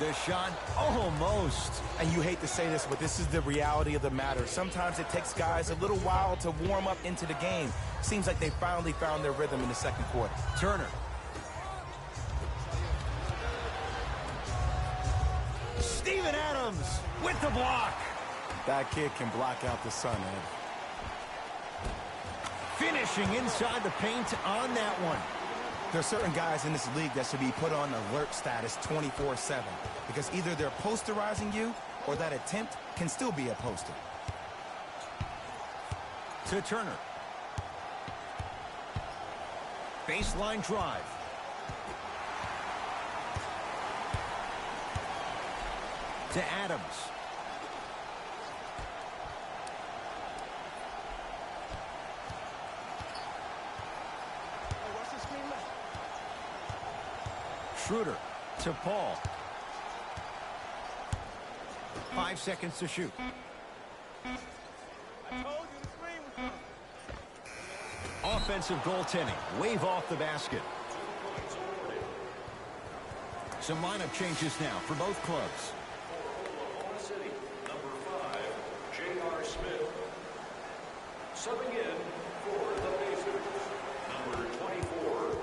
The shot, almost. And you hate to say this, but this is the reality of the matter. Sometimes it takes guys a little while to warm up into the game. Seems like they finally found their rhythm in the second quarter. Turner. Steven Adams with the block. That kid can block out the sun, Ed. Finishing inside the paint on that one. There are certain guys in this league that should be put on alert status 24/7 because either they're posterizing you or that attempt can still be a poster. To Turner. Baseline drive. To Adams. Schroeder to Paul. 5 seconds to shoot. Offensive goaltending. Wave off the basket. Some lineup changes now for both clubs. Oklahoma City, number 5, J.R. Smith. Subbing in for the Pacers, number 24.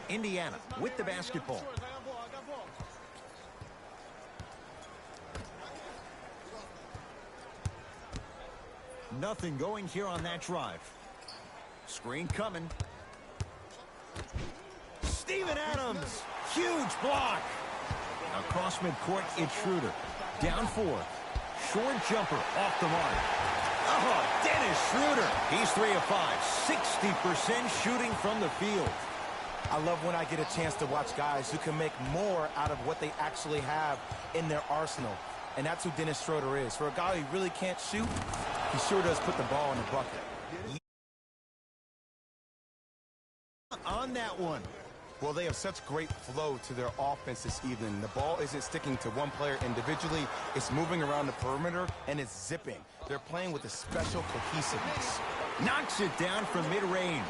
Indiana with the basketball. Nothing going here on that drive. Screen coming. Steven Adams. Huge block. Across midcourt, it's Schroeder. Down 4. Short jumper off the mark. Oh, Dennis Schroeder. He's 3 of 5. 60% shooting from the field. I love when I get a chance to watch guys who can make more out of what they actually have in their arsenal. And that's who Dennis Schroeder is. For a guy who really can't shoot, he sure does put the ball in the bucket. On that one. Well, they have such great flow to their offense this evening. The ball isn't sticking to one player individually. It's moving around the perimeter, and it's zipping. They're playing with a special cohesiveness. Knocks it down from mid-range.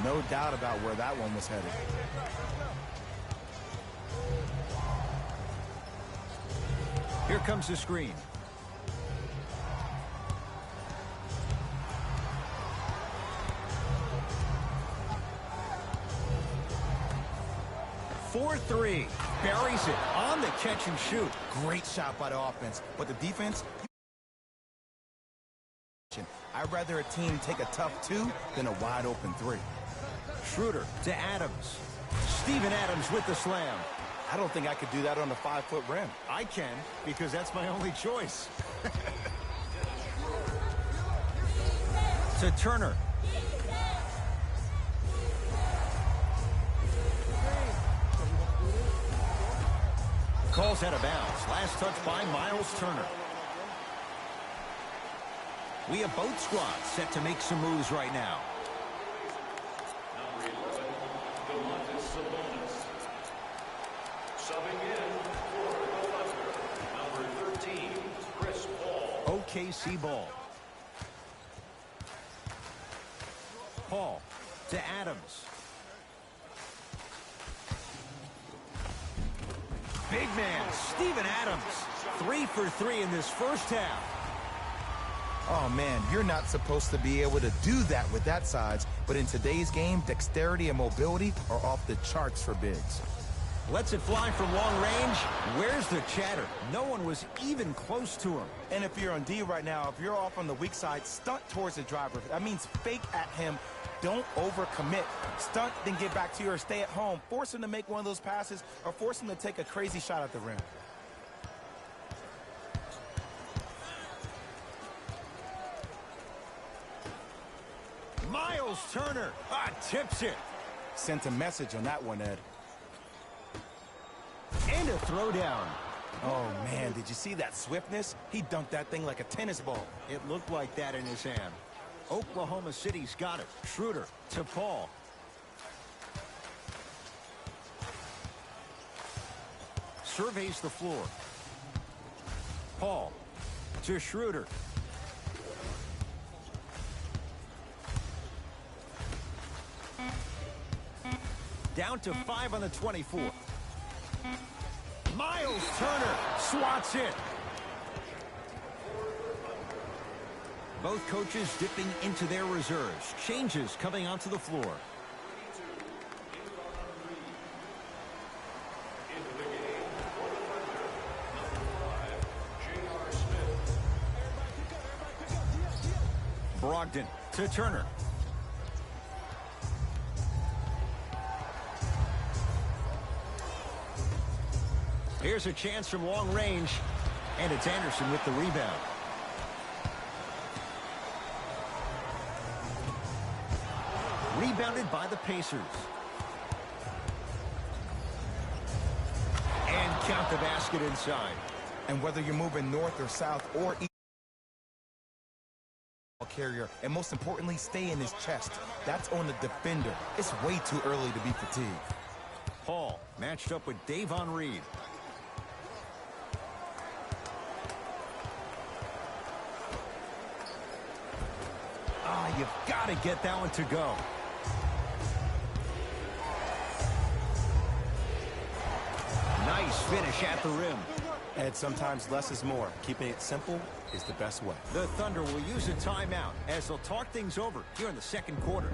No doubt about where that one was headed. Here comes the screen. For 3. Buries it on the catch and shoot. Great shot by the offense, but the defense... I'd rather a team take a tough 2 than a wide-open 3. Schroeder to Adams. Steven Adams with the slam. I don't think I could do that on a 5-foot rim. I can, because that's my only choice. To Turner. Calls out of bounds. Last touch by Miles Turner. We have both squads set to make some moves right now. Number 11, Domantas Sabonis. Subbing in for the Thunder, number 13, Chris Paul. OKC ball. Paul to Adams. Big man, Steven Adams. 3 for 3 in this first half. Oh, man, you're not supposed to be able to do that with that size, but in today's game, dexterity and mobility are off the charts for bigs. Lets it fly from long range. Where's the chatter? No one was even close to him. And if you're on D right now, if you're off on the weak side, stunt towards the driver. That means fake at him. Don't overcommit. Stunt, then get back to you or stay at home. Force him to make one of those passes or force him to take a crazy shot at the rim. Miles Turner tips it. Sent a message on that one, Ed. And a throwdown. Oh, man, did you see that swiftness? He dunked that thing like a tennis ball. It looked like that in his hand. Oklahoma City's got it. Schroeder to Paul. Surveys the floor. Paul to Schroeder. Down to 5 on the 24. Turner swats it. Both coaches dipping into their reserves. Changes coming onto the floor. Brogdon to Turner. Here's a chance from long range, and it's Anderson with the rebound. Rebounded by the Pacers. And count the basket inside. And whether you're moving north or south or east, carrier, and most importantly, stay in his chest. That's on the defender. It's way too early to be fatigued. Paul matched up with Davon Reed. You've got to get that one to go. Nice finish at the rim. And sometimes less is more. Keeping it simple is the best way. The Thunder will use a timeout as they'll talk things over here in the second quarter.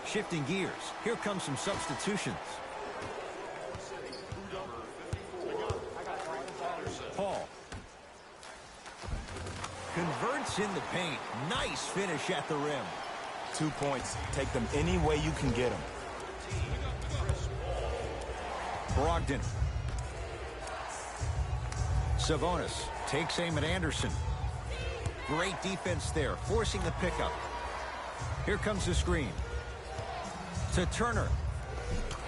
Shifting gears, here comes some substitutions. Paul converts in the paint. Nice finish at the rim. 2 points. Take them any way you can get them. Brogdon. Sabonis takes aim at Anderson. Great defense there, forcing the pickup. Here comes the screen. To Turner.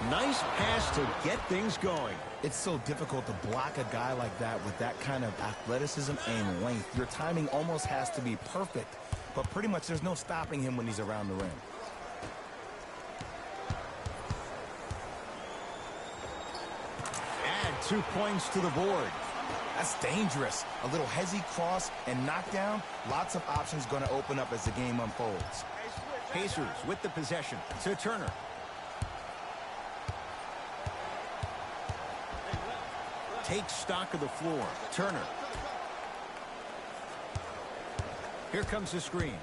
Nice pass to get things going. It's so difficult to block a guy like that with that kind of athleticism and length. Your timing almost has to be perfect, but pretty much there's no stopping him when he's around the rim. Add 2 points to the board. That's dangerous. A little hezzy cross and knockdown. Lots of options going to open up as the game unfolds. Pacers with the possession to Turner. Takes stock of the floor. Turner. Here comes the screen.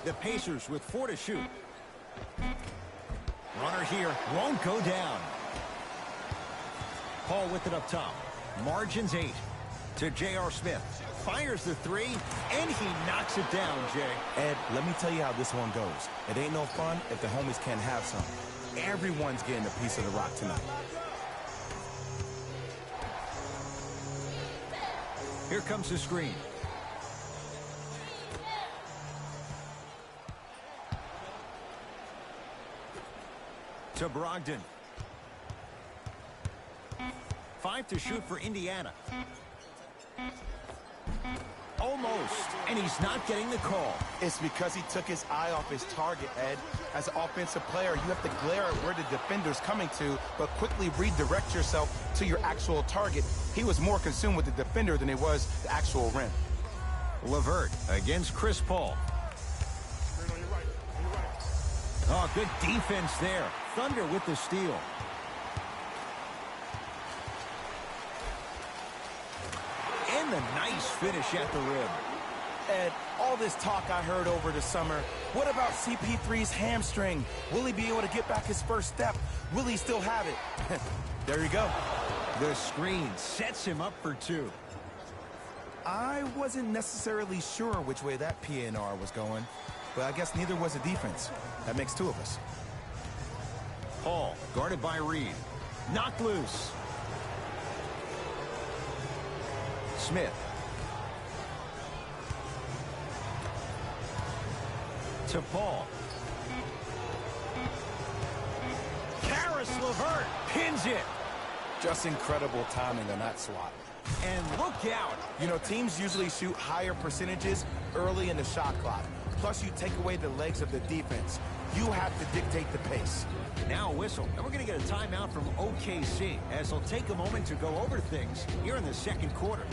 The Pacers with 4 to shoot. Runner here won't go down. Paul with it up top. Margins 8 to J.R. Smith. Fires the 3, and he knocks it down, Jay. Ed, let me tell you how this one goes. It ain't no fun if the homies can't have some. Everyone's getting a piece of the rock tonight. Here comes the screen. To Brogdon. 5 to shoot for Indiana. Almost, and he's not getting the call. It's because he took his eye off his target, Ed. As an offensive player, you have to glare at where the defender's coming to, but quickly redirect yourself to your actual target. He was more consumed with the defender than he was the actual rim. LeVert against Chris Paul. Oh, good defense there. Thunder with the steal. And the nice finish at the rim. Ed, all this talk I heard over the summer, what about CP3's hamstring? Will he be able to get back his first step? Will he still have it? There you go. The screen sets him up for two. I wasn't necessarily sure which way that PNR was going, but I guess neither was the defense. That makes two of us. Paul, guarded by Reed. Knocked loose. Smith. To Paul. Karis LeVert pins it. Just incredible timing on that swat. And look out. You know, teams usually shoot higher percentages early in the shot clock. Plus, you take away the legs of the defense. You have to dictate the pace. Now a whistle, and we're going to get a timeout from OKC as they'll take a moment to go over things here in the second quarter.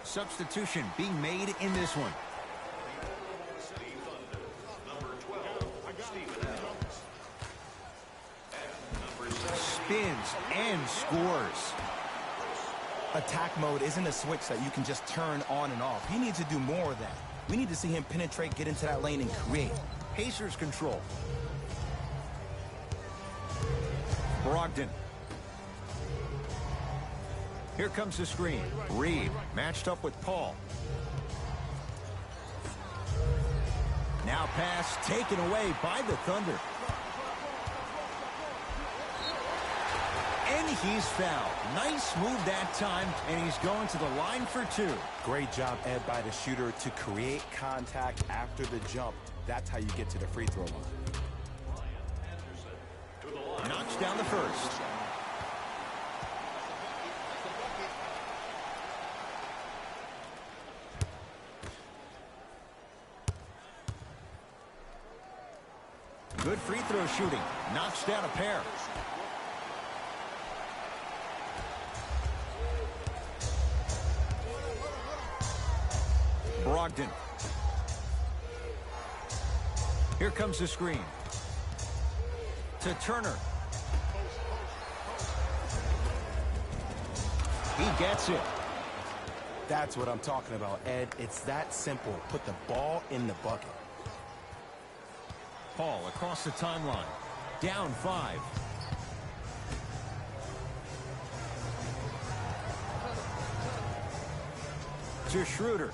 Substitution being made in this one. Number 12, Steven Adams. And number 7, Spins and scores. Attack mode isn't a switch that you can just turn on and off. He needs to do more of that. We need to see him penetrate, get into that lane, and create. Pacers control. Brogdon. Here comes the screen. Reed matched up with Paul. Now pass taken away by the Thunder. And he's fouled. Nice move that time, and he's going to the line for two. Great job, Ed, by the shooter to create contact after the jump. That's how you get to the free throw line. Knocks down the first. Good free throw shooting. Knocks down a pair. Brogdon. Here comes the screen. To Turner. He gets it. That's what I'm talking about, Ed. It's that simple. Put the ball in the bucket. Paul across the timeline. Down 5. To Schroeder.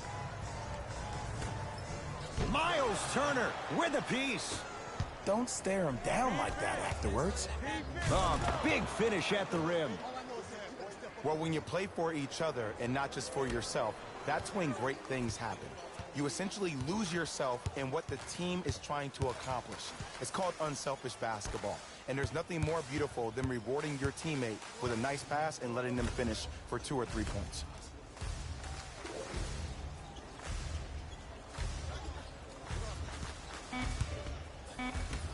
Miles Turner with a piece. Don't stare him down like that afterwards. Oh, big finish at the rim. Well, when you play for each other and not just for yourself, that's when great things happen. You essentially lose yourself in what the team is trying to accomplish. It's called unselfish basketball. And there's nothing more beautiful than rewarding your teammate with a nice pass and letting them finish for 2 or 3 points.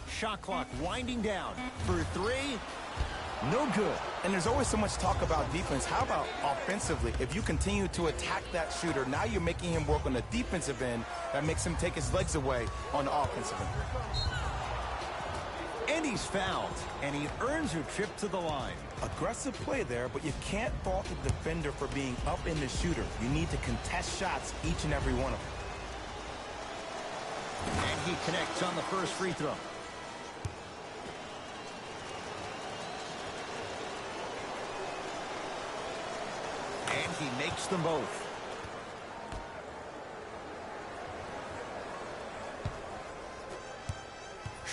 Shot clock winding down for 3. No good. And there's always so much talk about defense. How about offensively? If you continue to attack that shooter, now you're making him work on the defensive end. That makes him take his legs away on the offensive end. And he's fouled, and he earns a trip to the line. Aggressive play there, but you can't fault the defender for being up in the shooter. You need to contest shots, each and every one of them. And he connects on the first free throw. And he makes them both.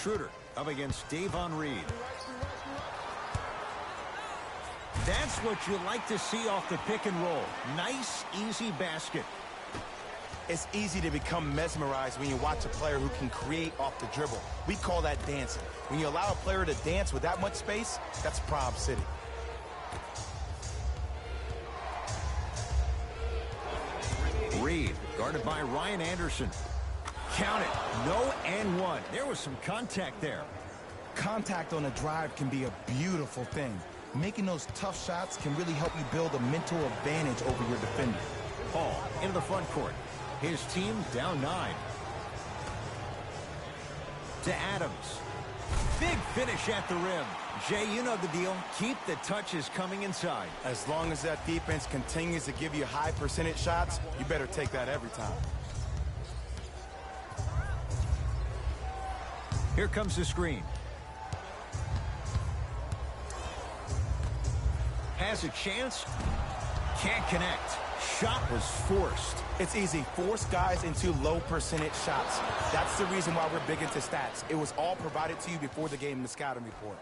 Schroeder up against Davon Reed. That's what you like to see off the pick and roll. Nice, easy basket. It's easy to become mesmerized when you watch a player who can create off the dribble. We call that dancing. When you allow a player to dance with that much space, that's Prob City. Reed, guarded by Ryan Anderson. Count it. No and one. There was some contact there. Contact on a drive can be a beautiful thing. Making those tough shots can really help you build a mental advantage over your defender. Paul into the front court. His team down 9. To Adams. Big finish at the rim. Jay, you know the deal. Keep the touches coming inside. As long as that defense continues to give you high percentage shots, you better take that every time. Here comes the screen. Has a chance. Can't connect. Shot was forced. It's easy. Force guys into low percentage shots. That's the reason why we're big into stats. It was all provided to you before the game in the scouting report.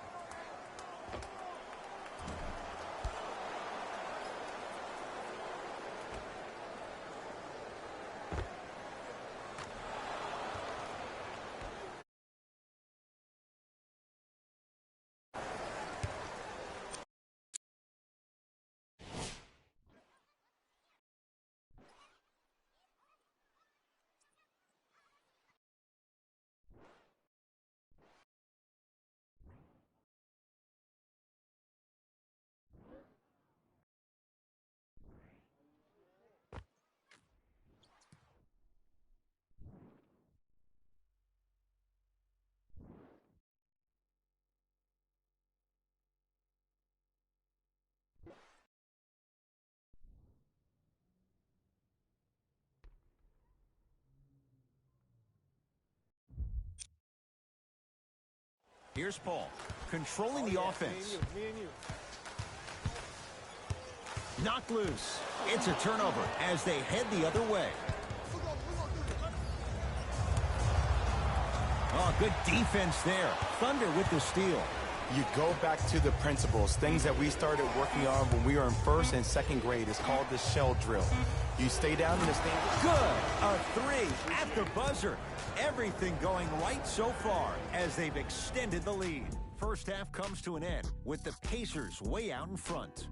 Here's Paul, controlling the offense. Me and you. Knocked loose. It's a turnover as they head the other way. Oh, good defense there. Thunder with the steal. You go back to the principles, things that we started working on when we were in first and second grade. It's called the shell drill. You stay down in the stand. Good. A 3 at the buzzer. Everything going right so far as they've extended the lead. First half comes to an end with the Pacers way out in front.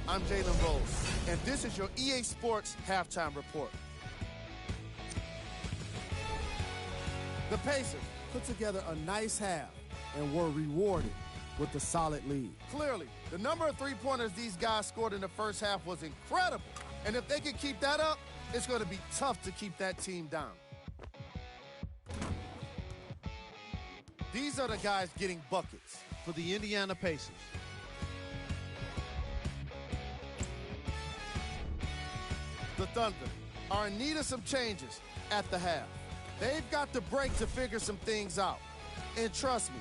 I'm Jalen Rose, and this is your EA Sports Halftime Report. The Pacers put together a nice half and were rewarded with a solid lead. Clearly, the number of three-pointers these guys scored in the first half was incredible, and if they can keep that up, it's going to be tough to keep that team down. These are the guys getting buckets for the Indiana Pacers. The Thunder are in need of some changes at the half. They've got the break to figure some things out. And trust me,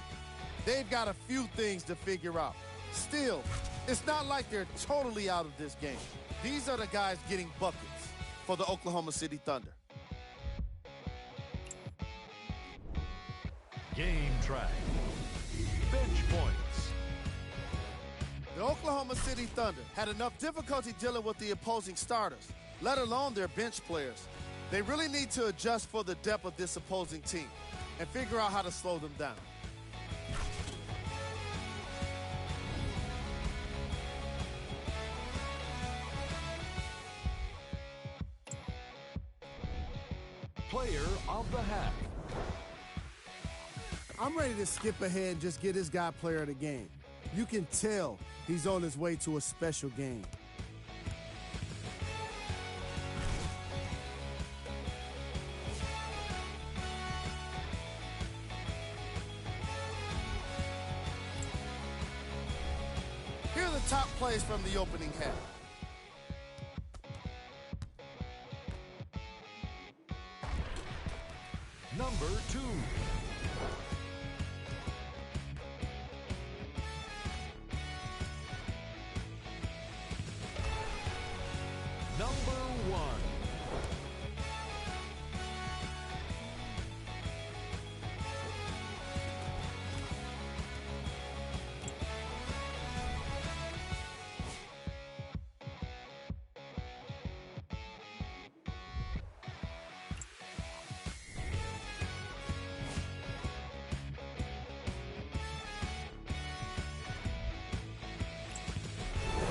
they've got a few things to figure out. Still, it's not like they're totally out of this game. These are the guys getting buckets for the Oklahoma City Thunder. Game track. Bench points. The Oklahoma City Thunder had enough difficulty dealing with the opposing starters, let alone their bench players. They really need to adjust for the depth of this opposing team and figure out how to slow them down. Player of the half. I'm ready to skip ahead and just get this guy player of the game. You can tell he's on his way to a special game. top plays from the opening half. Number 2. Number 1.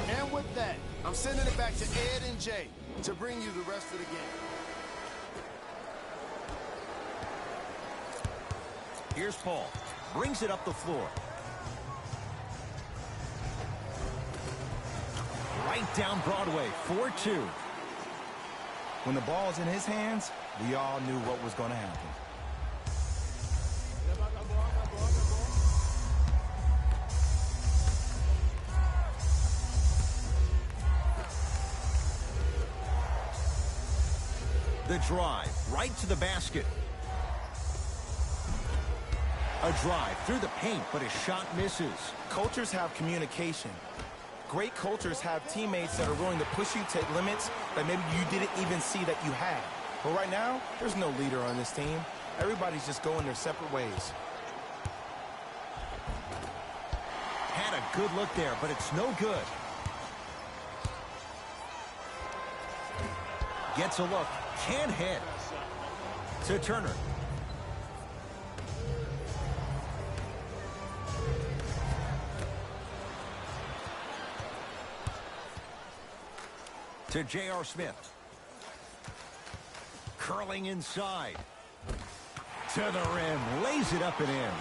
And with that, I'm sending it back to Ed and Jay to bring you the rest of the game. Here's Paul. Brings it up the floor. Right down Broadway, 4-2. When the ball's in his hands, we all knew what was going to happen. The drive, right to the basket. A drive through the paint, but his shot misses. Cultures have communication. Great cultures have teammates that are willing to push you to limits that maybe you didn't even see that you had. But right now, there's no leader on this team. Everybody's just going their separate ways. Had a good look there, but it's no good. Gets a look. Can't hit. To Turner. To J.R. Smith. Curling inside. To the rim. Lays it up and in.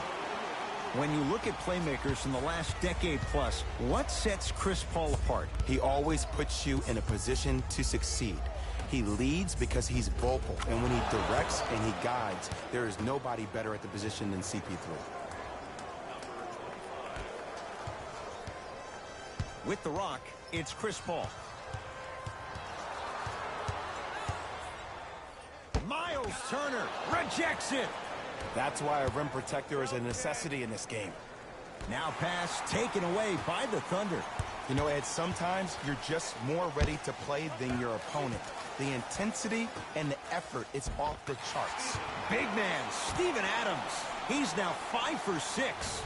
When you look at playmakers in the last decade plus, what sets Chris Paul apart? He always puts you in a position to succeed. He leads because he's vocal, and when he directs and he guides, there is nobody better at the position than CP3. With the rock, it's Chris Paul. Miles Turner rejects it. That's why a rim protector is a necessity in this game. Now pass taken away by the Thunder. You know, Ed, sometimes you're just more ready to play than your opponent. The intensity and the effort is off the charts. Big man, Steven Adams. He's now 5 for 6.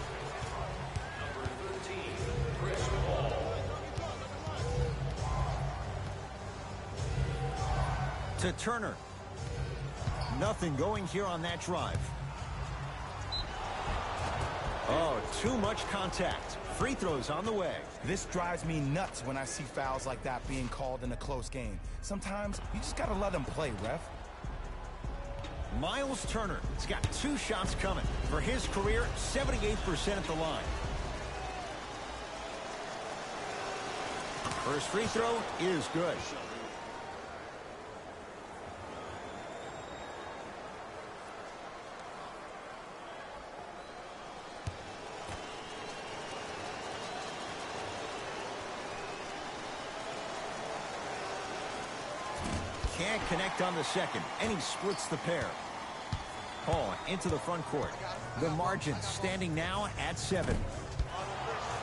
Number 13, Chris Paul. To Turner. Nothing going here on that drive. Oh, too much contact. Free throws on the way. This drives me nuts when I see fouls like that being called in a close game. Sometimes you just got to let them play, ref. Miles Turner has got 2 shots coming. For his career, 78% at the line. First free throw is good. Can't connect on the second, and he splits the pair. Paul into the front court. The margin standing now at 7.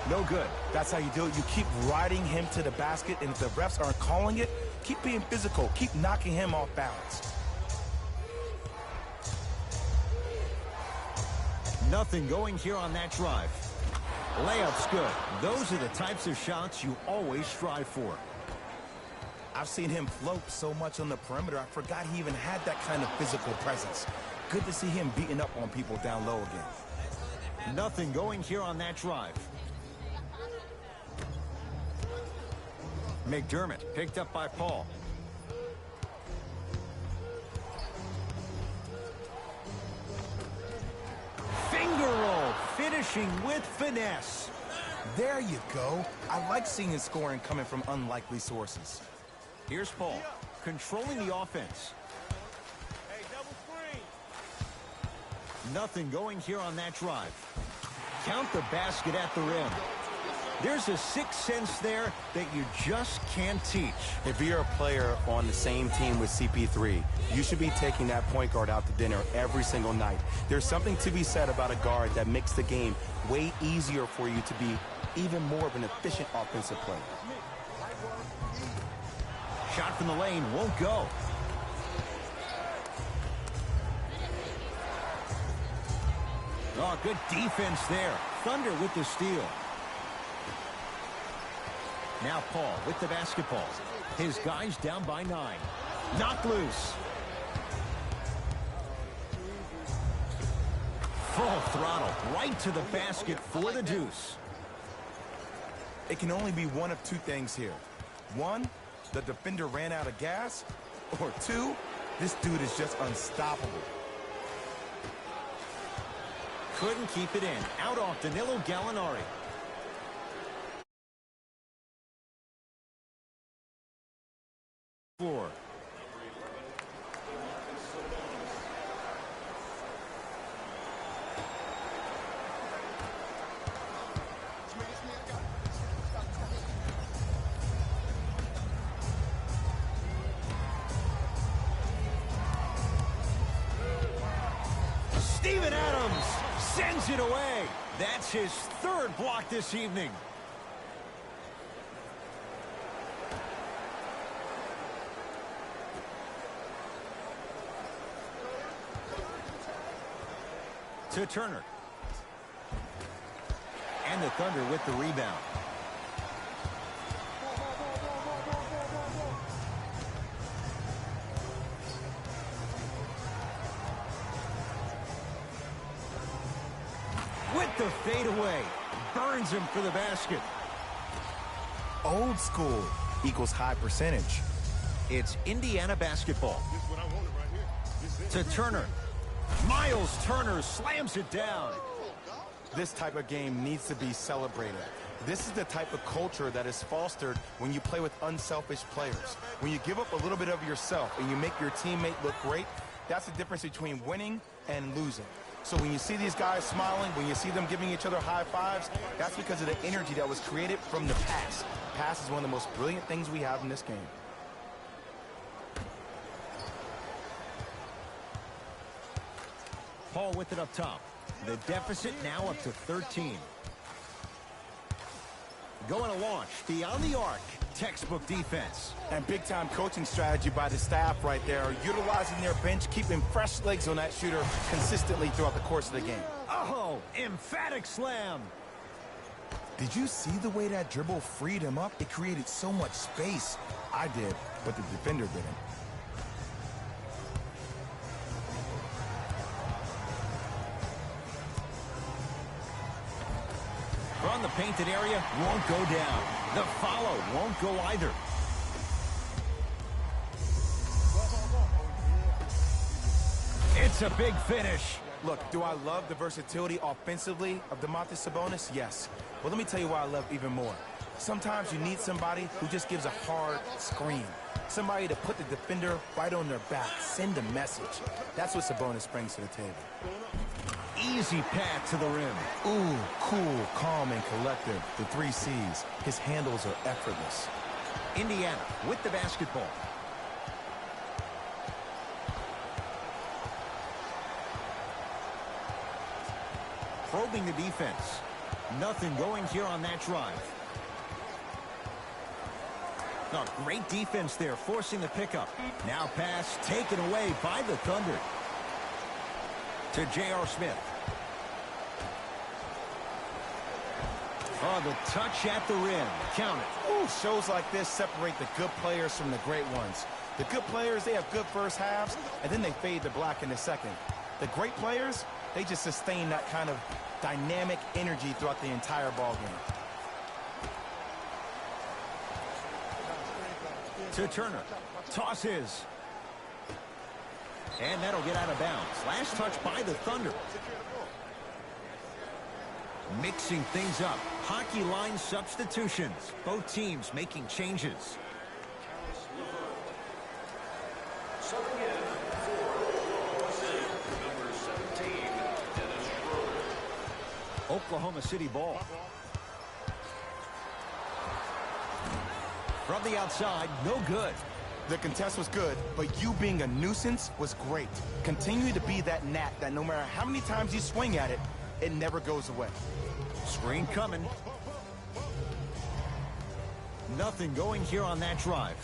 No good. That's how you do it. You keep riding him to the basket, and if the refs aren't calling it, keep being physical. Keep knocking him off balance. Nothing going here on that drive. Layup's good. Those are the types of shots you always strive for. I've seen him float so much on the perimeter, I forgot he even had that kind of physical presence. Good to see him beating up on people down low again. Nothing going here on that drive. McDermott picked up by Paul. Finger roll, finishing with finesse. There you go. I like seeing his scoring coming from unlikely sources. Here's Paul, controlling the offense. Nothing going here on that drive. Count the basket at the rim. There's a sixth sense there that you just can't teach. If you're a player on the same team with CP3, you should be taking that point guard out to dinner every single night. There's something to be said about a guard that makes the game way easier for you to be even more of an efficient offensive player. Shot from the lane won't go. Oh, good defense there. Thunder with the steal. Now Paul with the basketball. His guys down by 9. Knocked loose. Full throttle right to the basket for the deuce. It can only be one of two things here. One, the defender ran out of gas. Or two, this dude is just unstoppable. Couldn't keep it in. Out off Danilo Gallinari. Floor. Steven Adams sends it away. That's his third block this evening. To Turner. And the Thunder with the rebound. With the fadeaway. Burns him for the basket. Old school equals high percentage. It's Indiana basketball. To Turner. Miles Turner slams it down. This type of game needs to be celebrated. This is the type of culture that is fostered when you play with unselfish players. When you give up a little bit of yourself and you make your teammate look great, that's the difference between winning and losing. So when you see these guys smiling, when you see them giving each other high fives, that's because of the energy that was created from the pass. Pass is one of the most brilliant things we have in this game. Paul with it up top. The deficit now up to 13. Going to launch beyond the arc. Textbook defense. And big-time coaching strategy by the staff right there, utilizing their bench, keeping fresh legs on that shooter consistently throughout the course of the game. Oh, emphatic slam. Did you see the way that dribble freed him up? It created so much space. I did, but the defender didn't. From the painted area, won't go down. The follow won't go either. It's a big finish. Look, do I love the versatility offensively of Domantas Sabonis? Yes. Well, let me tell you why I love even more. Sometimes you need somebody who just gives a hard screen. Somebody to put the defender right on their back. Send a message. That's what Sabonis brings to the table. Easy path to the rim. Ooh, cool, calm, and collective. The 3 C's. His handles are effortless. Indiana with the basketball. Probing the defense. Nothing going here on that drive. Oh, great defense there, forcing the pickup. Now pass taken away by the Thunder. To J.R. Smith. Oh, the touch at the rim. Count it. Ooh, shows like this separate the good players from the great ones. The good players, they have good first halves, and then they fade to black in the second. The great players, they just sustain that kind of dynamic energy throughout the entire ball game. To Turner. Toss his. And that'll get out of bounds. Last touch by the Thunder. Mixing things up. Hockey line substitutions. Both teams making changes. Subbing in for Oklahoma City, number 17, Dennis Schroeder. Oklahoma City ball. From the outside, no good. The contest was good, but you being a nuisance was great. Continue to be that gnat that no matter how many times you swing at it, it never goes away. Screen coming. Nothing going here on that drive.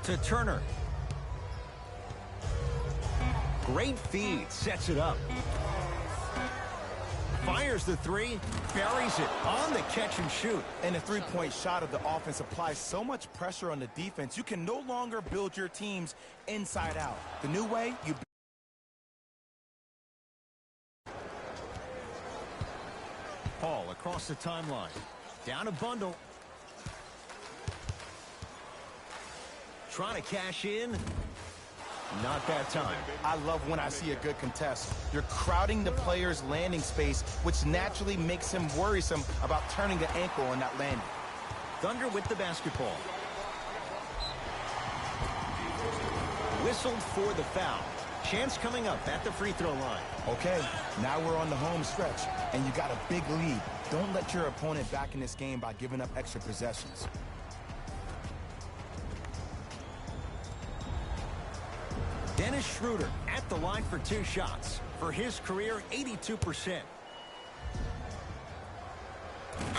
To Turner. Great feed, sets it up. Fires the three, buries it on the catch and shoot. And the three-point shot of the offense applies so much pressure on the defense, you can no longer build your teams inside out. The new way, you... Paul across the timeline. Down a bundle. Trying to cash in. Not that time. I love when I see a good contest. You're crowding the player's landing space, which naturally makes him worrisome about turning the ankle on that landing. Thunder with the basketball. Whistled for the foul. Chance coming up at the free throw line. Okay, now we're on the home stretch, and you got a big lead. Don't let your opponent back in this game by giving up extra possessions. Dennis Schroeder at the line for 2 shots. For his career, 82%.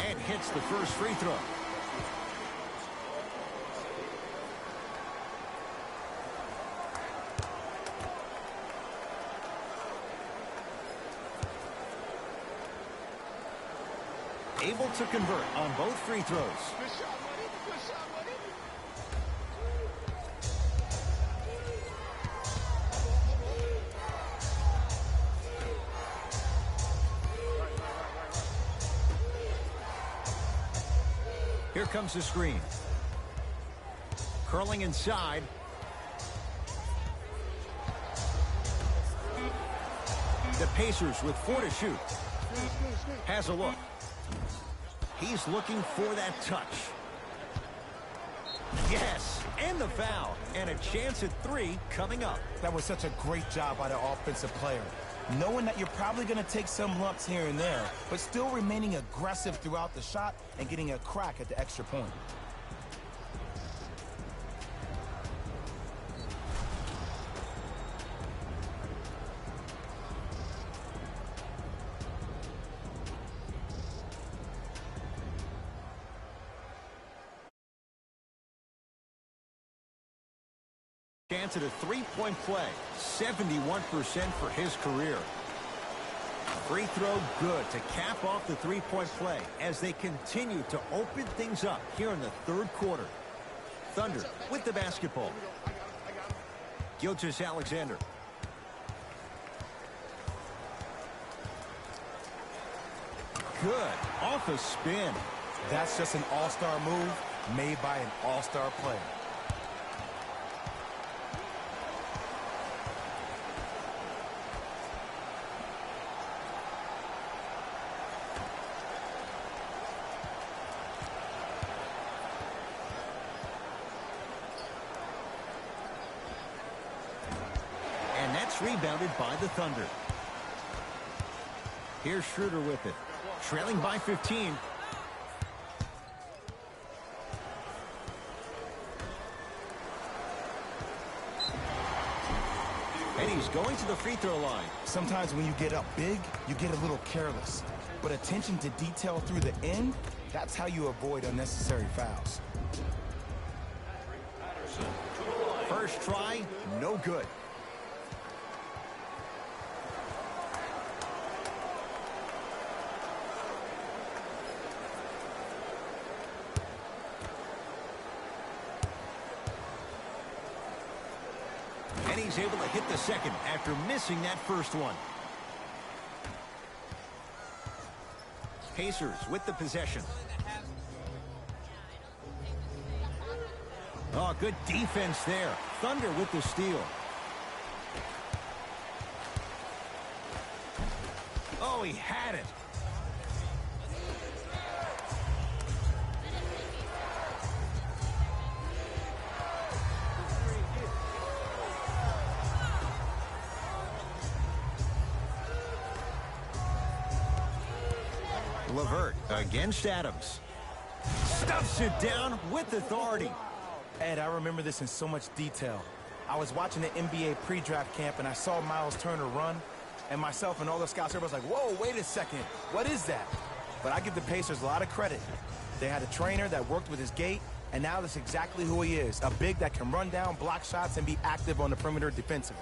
And hits the first free throw. Able to convert on both free throws. Here comes the screen. Curling inside. The Pacers with 4 to shoot. Has a look. He's looking for that touch. Yes, and the foul. And a chance at 3 coming up. That was such a great job by the offensive player. Knowing that you're probably going to take some lumps here and there, but still remaining aggressive throughout the shot and getting a crack at the extra point. Chance at a three-point play, 71% for his career. Free throw good to cap off the three-point play as they continue to open things up here in the third quarter. Thunder with the basketball. Gilgeous-Alexander. Good, off a spin. That's just an all-star move made by an all-star player. Rebounded by the Thunder. Here's Schroeder with it. Trailing by 15. And he's going to the free throw line. Sometimes when you get up big, you get a little careless. But attention to detail through the end, that's how you avoid unnecessary fouls. First try, no good. And he's able to hit the second after missing that first one. Pacers with the possession. Oh, good defense there. Thunder with the steal. Oh, he had it. LeVert against Adams. Stuffs it down with authority. Ed, I remember this in so much detail. I was watching the NBA pre-draft camp, and I saw Miles Turner run, and myself and all the scouts, everybody's like, whoa, wait a second, what is that? But I give the Pacers a lot of credit. They had a trainer that worked with his gait, and now that's exactly who he is, a big that can run down, block shots, and be active on the perimeter defensively.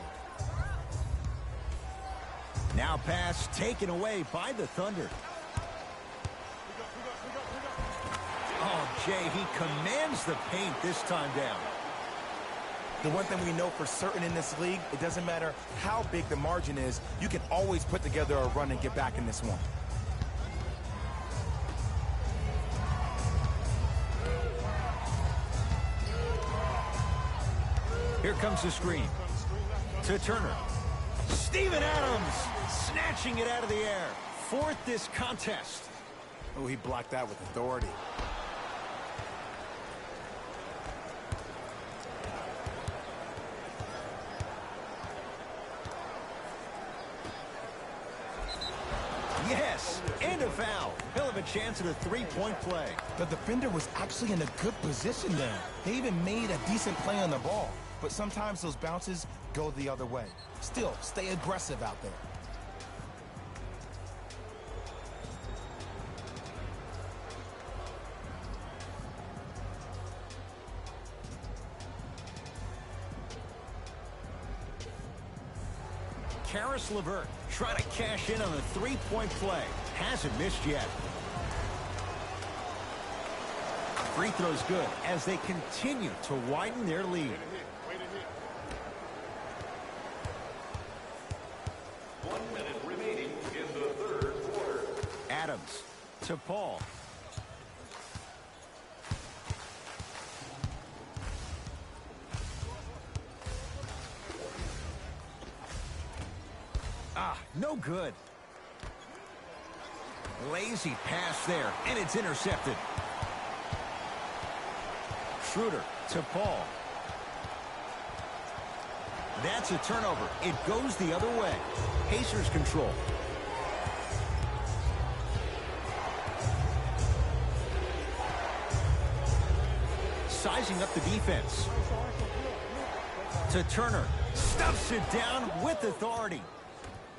Now pass taken away by the Thunder. Oh, Jay, he commands the paint this time down. The one thing we know for certain in this league, it doesn't matter how big the margin is, you can always put together a run and get back in this one. Here comes the screen. To Turner. Steven Adams snatching it out of the air. Fourth this contest. Oh, he blocked that with authority. Yes, and a foul. He'll have a chance at a three-point play. The defender was actually in a good position there. They even made a decent play on the ball. But sometimes those bounces go the other way. Still, stay aggressive out there. Caris LeVert trying to cash in on a three-point play. Hasn't missed yet. Free throw's good as they continue to widen their lead. 1 minute remaining in the third quarter. Adams to Paul. No good. Lazy pass there, and it's intercepted. Schroeder to Paul. That's a turnover. It goes the other way. Pacers control. Sizing up the defense. To Turner. Stuffs it down with authority.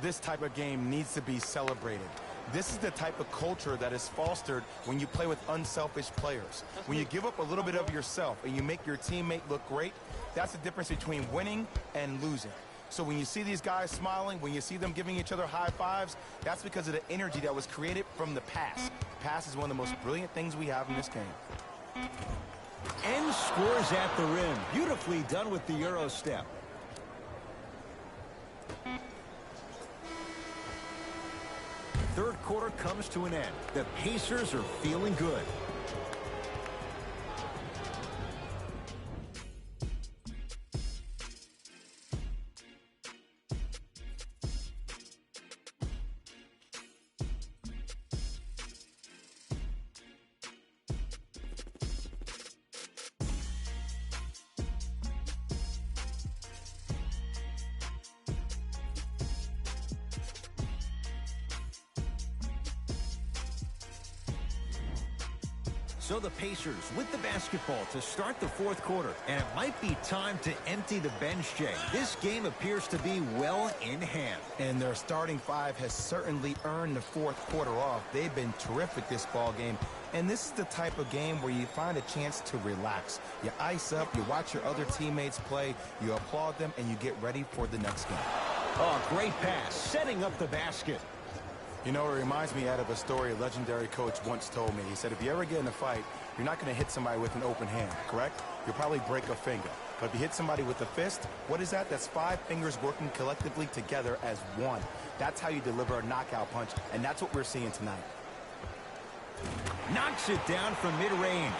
This type of game needs to be celebrated. This is the type of culture that is fostered when you play with unselfish players. When you give up a little bit of yourself and you make your teammate look great, that's the difference between winning and losing. So when you see these guys smiling, when you see them giving each other high fives, that's because of the energy that was created from the pass. Pass is one of the most brilliant things we have in this game. And scores at the rim. Beautifully done with the Euro step. Third quarter comes to an end. The Pacers are feeling good. So the Pacers with the basketball to start the fourth quarter. And it might be time to empty the bench, Jay. This game appears to be well in hand. And their starting five has certainly earned the fourth quarter off. They've been terrific this ball game. And this is the type of game where you find a chance to relax. You ice up, you watch your other teammates play, you applaud them, and you get ready for the next game. Oh, great pass, setting up the basket. You know, it reminds me out of a story a legendary coach once told me. He said, if you ever get in a fight, you're not going to hit somebody with an open hand, correct? You'll probably break a finger. But if you hit somebody with a fist, what is that? That's 5 fingers working collectively together as one. That's how you deliver a knockout punch, and that's what we're seeing tonight. Knocks it down from mid-range.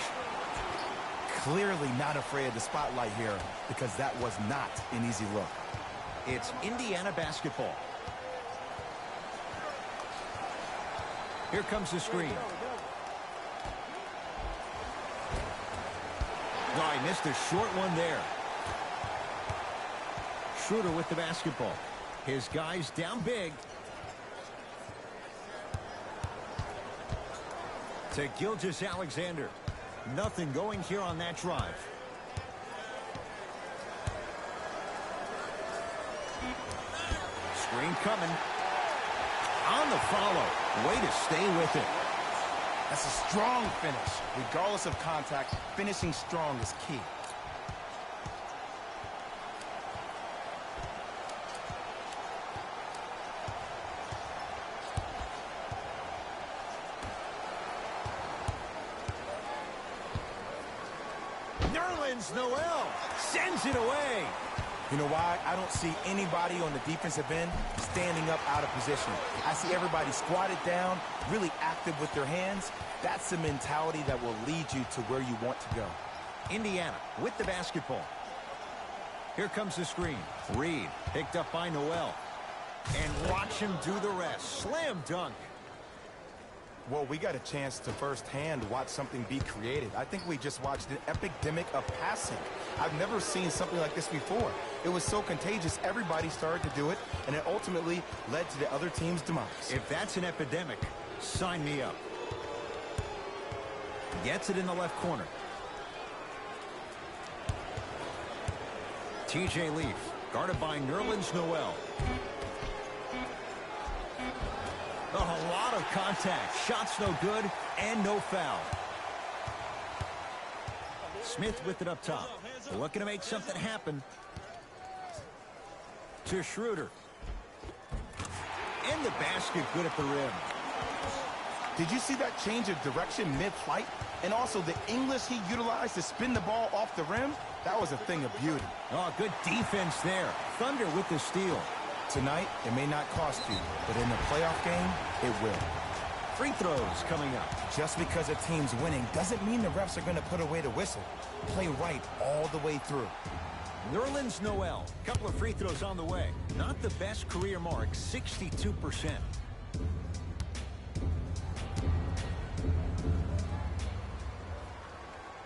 Clearly not afraid of the spotlight here because that was not an easy look. It's Indiana basketball. Here comes the screen. Oh, he missed a short one there. Schroeder with the basketball. His guys down big. To Gilgeous-Alexander. Nothing going here on that drive. Screen coming. On the follow. Way to stay with it. That's a strong finish. Regardless of contact, finishing strong is key. Nerlens Noel sends it away. You know why? I don't see anybody on the defensive end standing up out of position. I see everybody squatted down, really active with their hands. That's the mentality that will lead you to where you want to go. Indiana with the basketball. Here comes the screen. Reed picked up by Noel. And watch him do the rest. Slam dunk. Well, we got a chance to firsthand watch something be created. I think we just watched an epidemic of passing. I've never seen something like this before. It was so contagious, everybody started to do it, and it ultimately led to the other team's demise. If that's an epidemic, sign me up. Gets it in the left corner. TJ Leaf, guarded by Nerlens Noel. Oh, a lot of contact. Shots no good and no foul. Smith with it up top. Looking to make something happen. To Schroeder. In the basket, good at the rim. Did you see that change of direction mid-flight? And also the English he utilized to spin the ball off the rim? That was a thing of beauty. Oh, good defense there. Thunder with the steal. Tonight, it may not cost you, but in the playoff game, it will. Free throws coming up. Just because a team's winning doesn't mean the refs are going to put away the whistle. Play right all the way through. Nerlens Noel, couple of free throws on the way. Not the best career mark, 62%.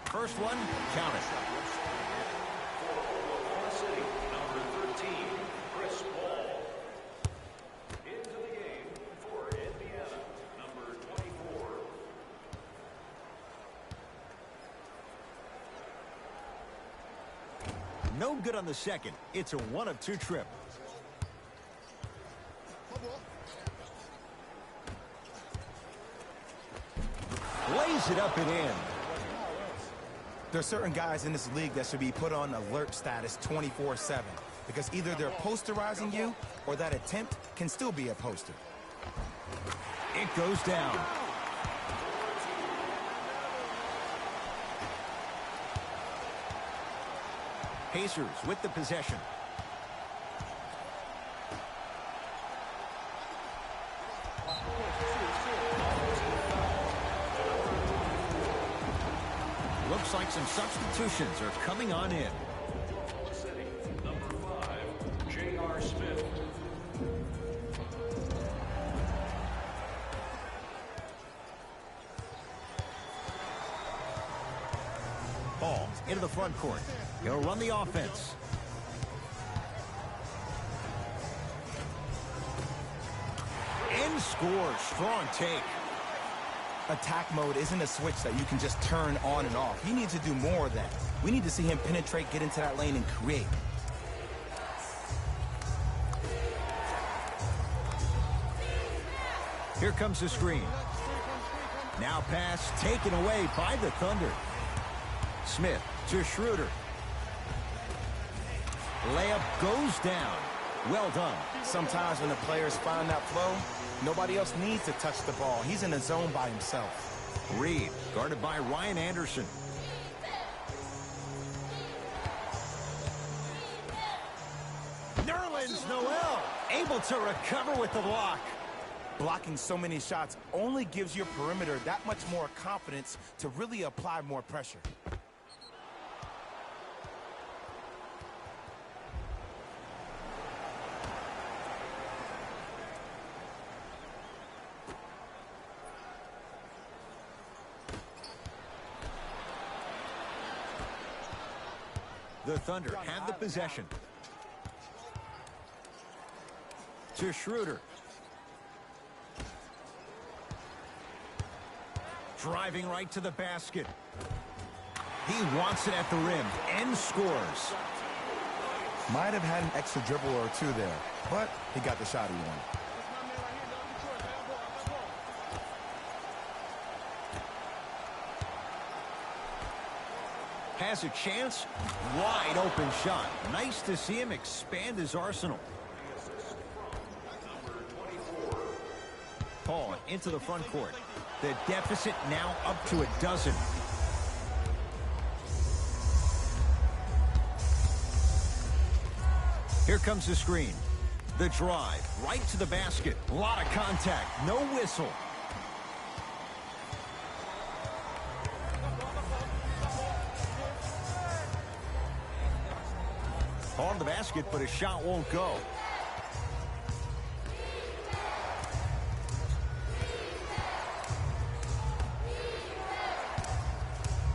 First one, count it. City, number 13, Chris Paul. Into the game for Indiana, number 24. No good on the second. It's a 1 of 2 trip. Lays it up and in. There are certain guys in this league that should be put on alert status 24/7 because either they're posterizing you or that attempt can still be a poster. It goes down. Pacers with the possession. Looks like some substitutions are coming on in. City, number 5, J.R. Smith. Ball into the front court. He'll run the offense. And scores. Strong take. Attack mode isn't a switch that you can just turn on and off. He needs to do more of that. We need to see him penetrate, get into that lane, and create. Here comes the screen. Now pass taken away by the Thunder. Smith to Schroeder. Layup goes down. Well done. Sometimes when the players find that flow, nobody else needs to touch the ball. He's in a zone by himself. Reed, guarded by Ryan Anderson. Nerlens Noel, able to recover with the block. Blocking so many shots only gives your perimeter that much more confidence to really apply more pressure. The Thunder have the possession. To Schroeder. Driving right to the basket. He wants it at the rim and scores. Might have had an extra dribble or two there, but he got the shot he wanted. Has a chance. Wide open shot. Nice to see him expand his arsenal. Paul into the front court. The deficit now up to a dozen. Here comes the screen. The drive right to the basket. A lot of contact. No whistle. On the basket, but a shot won't go.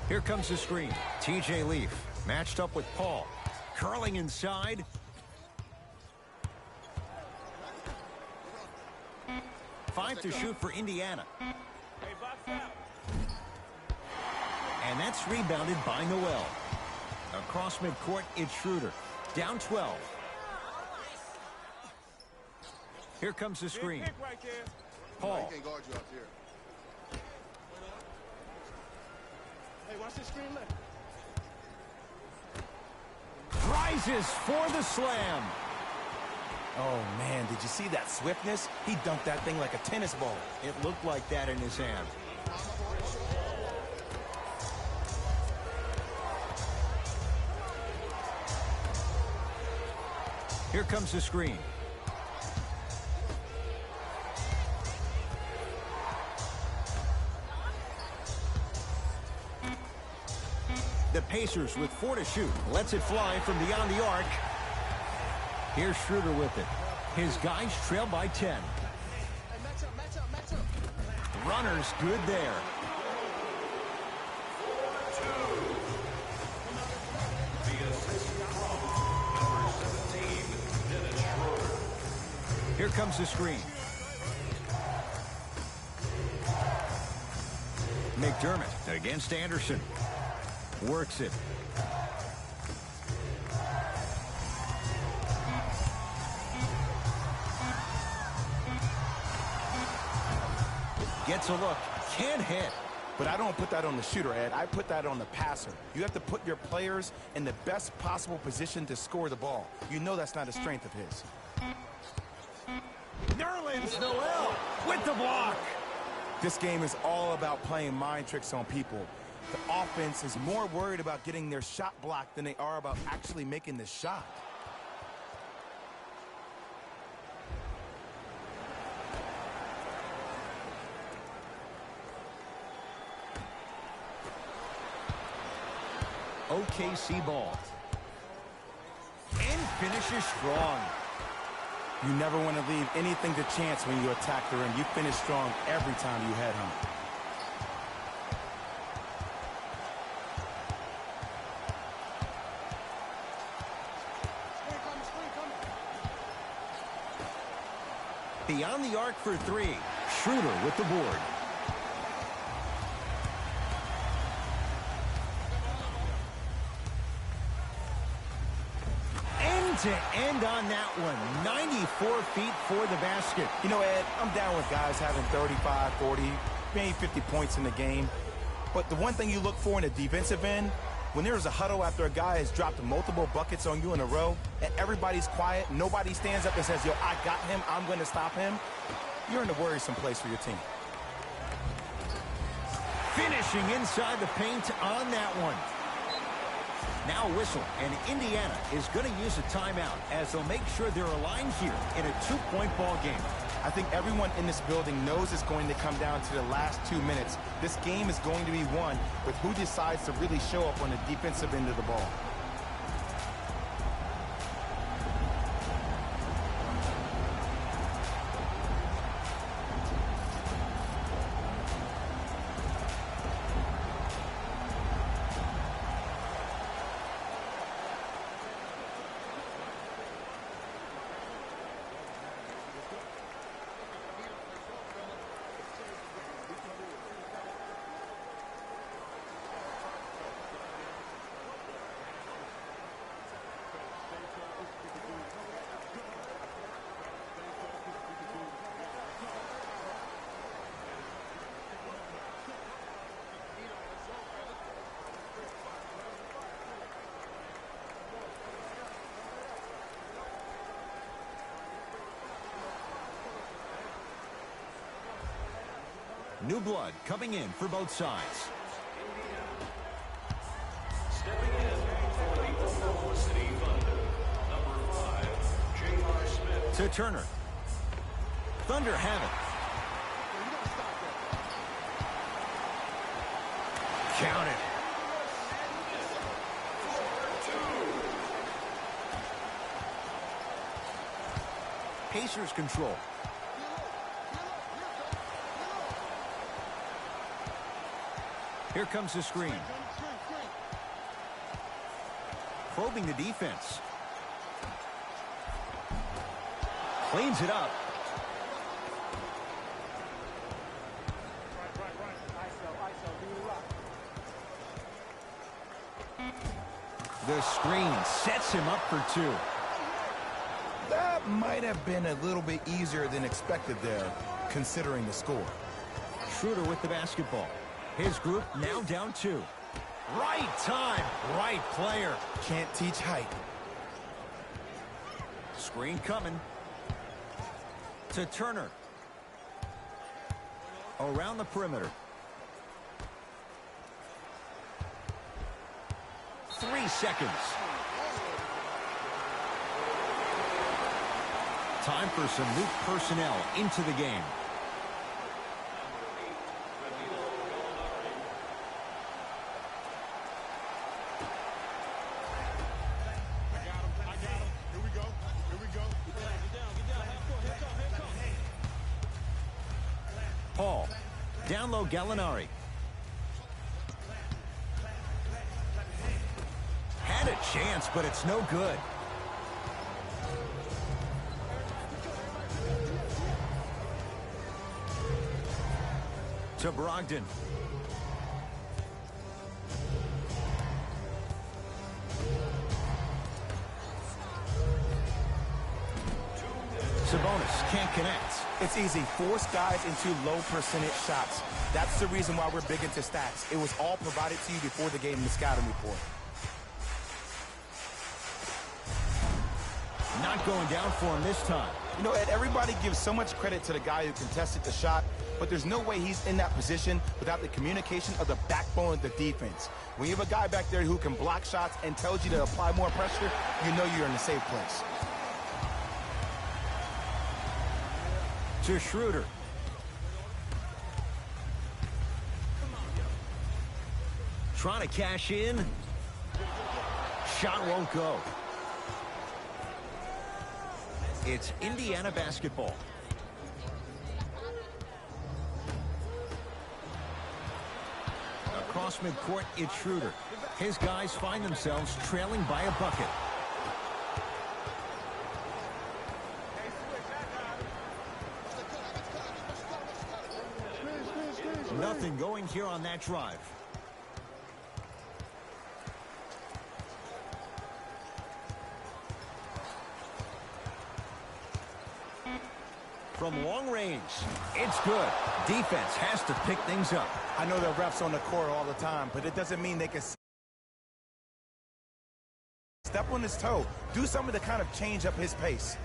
Here comes the screen. TJ Leaf matched up with Paul. Curling inside. Five to shoot for Indiana. And that's rebounded by Noel. Across midcourt, it's Schroeder. Down 12. Here comes the screen. Paul. Can't guard you out there. Hey, watch this screen left. Rises for the slam. Oh, man, did you see that swiftness? He dunked that thing like a tennis ball. It looked like that in his hand. Here comes the screen. The Pacers with 4 to shoot. Lets it fly from beyond the arc. Here's Schroeder with it. His guys trail by 10. Runners good there. Here comes the screen. McDermott against Anderson. Works it. Gets a look. Can't hit. But I don't put that on the shooter, Ed. I put that on the passer. You have to put your players in the best possible position to score the ball. You know that's not a strength of his. Nerlens Noel with the block. This game is all about playing mind tricks on people. The offense is more worried about getting their shot blocked than they are about actually making the shot. OKC ball. And finishes strong. You never want to leave anything to chance when you attack the rim. You finish strong every time you head home. Beyond the arc for 3. Schroeder with the board. End to end on that one. 94 feet for the basket. You know, Ed, I'm down with guys having 35, 40, maybe 50 points in the game. But the one thing you look for in a defensive end, when there's a huddle after a guy has dropped multiple buckets on you in a row, and everybody's quiet, nobody stands up and says, yo, I got him, I'm going to stop him, you're in a worrisome place for your team. Finishing inside the paint on that one. Now a whistle, and Indiana is going to use a timeout as they'll make sure they're aligned here in a 2-point ball game. I think everyone in this building knows it's going to come down to the last 2 minutes. This game is going to be won with who decides to really show up on the defensive end of the ball. New blood coming in for both sides. Stepping in for the Oklahoma City Thunder, number 5, J.R. Smith. To Turner. Thunder have it. Count it. Pacers control. Here comes the screen. Probing the defense. Cleans it up. The screen sets him up for two. That might have been a little bit easier than expected there, considering the score. Schroeder with the basketball. His group now down 2. Right time, right player. Can't teach height. Screen coming. To Turner. Around the perimeter. 3 seconds. Time for some new personnel into the game. Paul. Down low, Gallinari. Had a chance, but it's no good. To Brogdon. Sabonis can't connect. It's easy. Force guys into low percentage shots. That's the reason why we're big into stats. It was all provided to you before the game in the scouting report. Not going down for him this time. You know, Ed, everybody gives so much credit to the guy who contested the shot, but there's no way he's in that position without the communication of the backbone of the defense. When you have a guy back there who can block shots and tells you to apply more pressure, you know you're in a safe place. To Schroeder. Trying to cash in. Shot won't go. It's Indiana basketball. Across midcourt, it's Schroeder. His guys find themselves trailing by a bucket. Nothing going here on that drive. From long range, it's good. Defense has to pick things up. I know the refs on the court all the time, but it doesn't mean they can step on his toe. Do something to kind of change up his pace.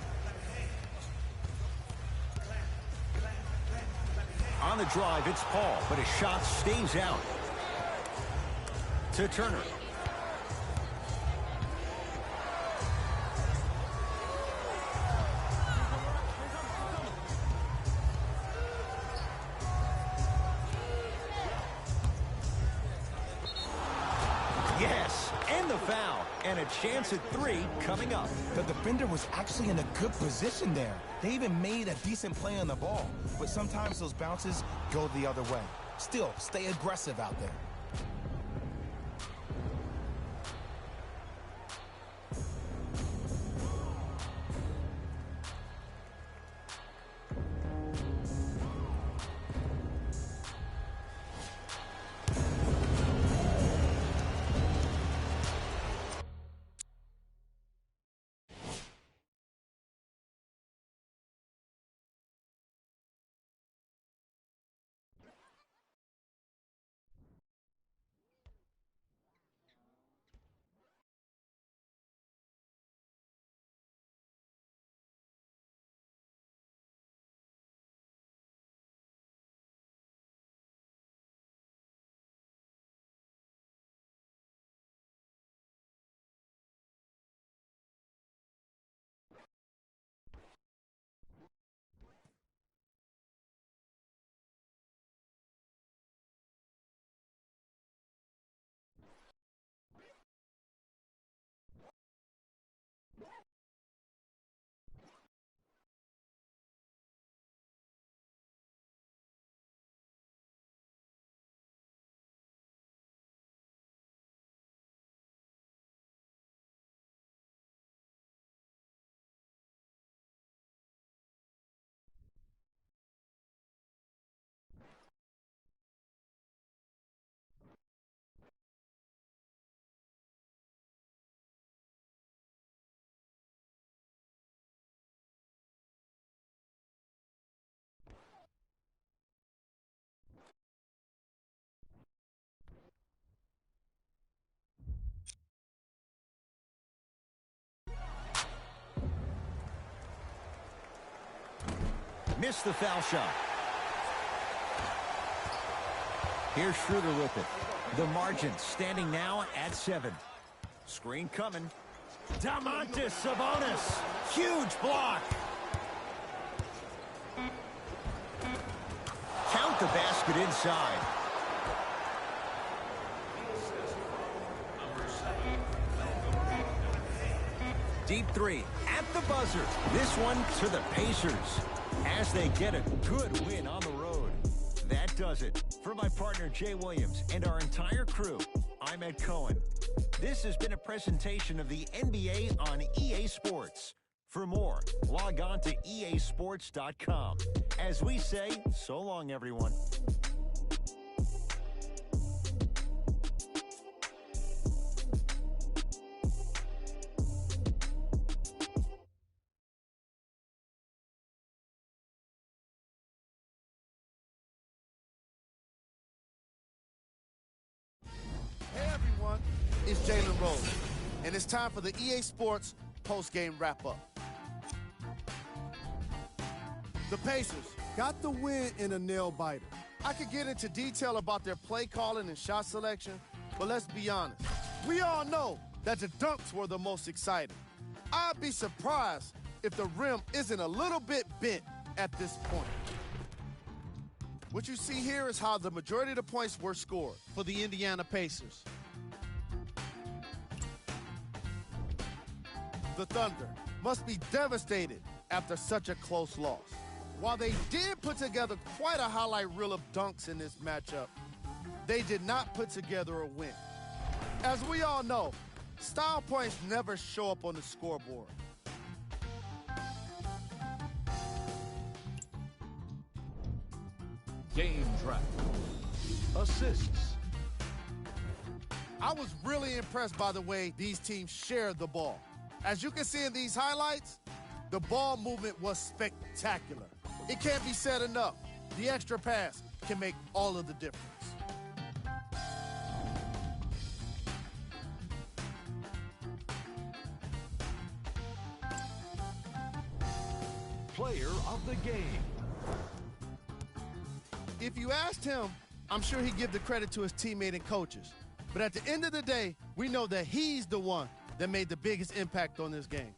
On the drive, it's Paul, but his shot stays out. To Turner. Yes, and the foul. And a chance at 3 coming up. The defender was actually in a good position there. They even made a decent play on the ball. But sometimes those bounces go the other way. Still, stay aggressive out there. missed the foul shot. Here's Schroeder with it. The margin standing now at 7. Screen coming. Domantas Sabonis. Huge block. Count the basket inside. Deep three at the buzzer. This one to the Pacers as they get a good win on the road. That does it. For my partner Jay Williams and our entire crew, I'm Ed Cohen. This has been a presentation of the NBA on EA Sports. For more, log on to easports.com. As we say, so long, everyone. Hey everyone, it's Jalen Rose, and it's time for the EA Sports post-game wrap-up. The Pacers got the win in a nail-biter. I could get into detail about their play calling and shot selection, but let's be honest. We all know that the dunks were the most exciting. I'd be surprised if the rim isn't a little bit bent at this point. What you see here is how the majority of the points were scored for the Indiana Pacers. The Thunder must be devastated after such a close loss. While they did put together quite a highlight reel of dunks in this matchup, they did not put together a win. As we all know, style points never show up on the scoreboard. Game track. Assists. I was really impressed by the way these teams shared the ball. As you can see in these highlights, the ball movement was spectacular. It can't be said enough. The extra pass can make all of the difference. Player of the game. If you asked him, I'm sure he'd give the credit to his teammate and coaches. But at the end of the day, we know that he's the one that made the biggest impact on this game.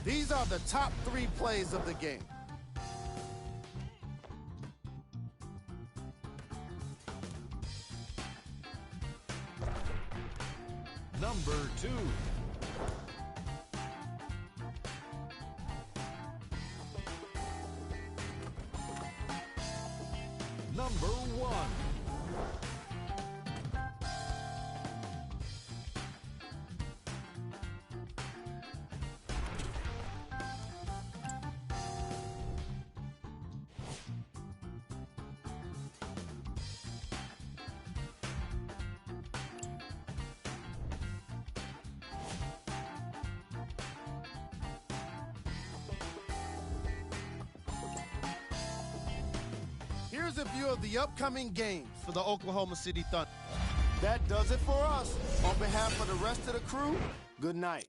These are the top 3 plays of the game. Number 2. Number 1. Here's a view of the upcoming games for the Oklahoma City Thunder. That does it for us. On behalf of the rest of the crew, good night.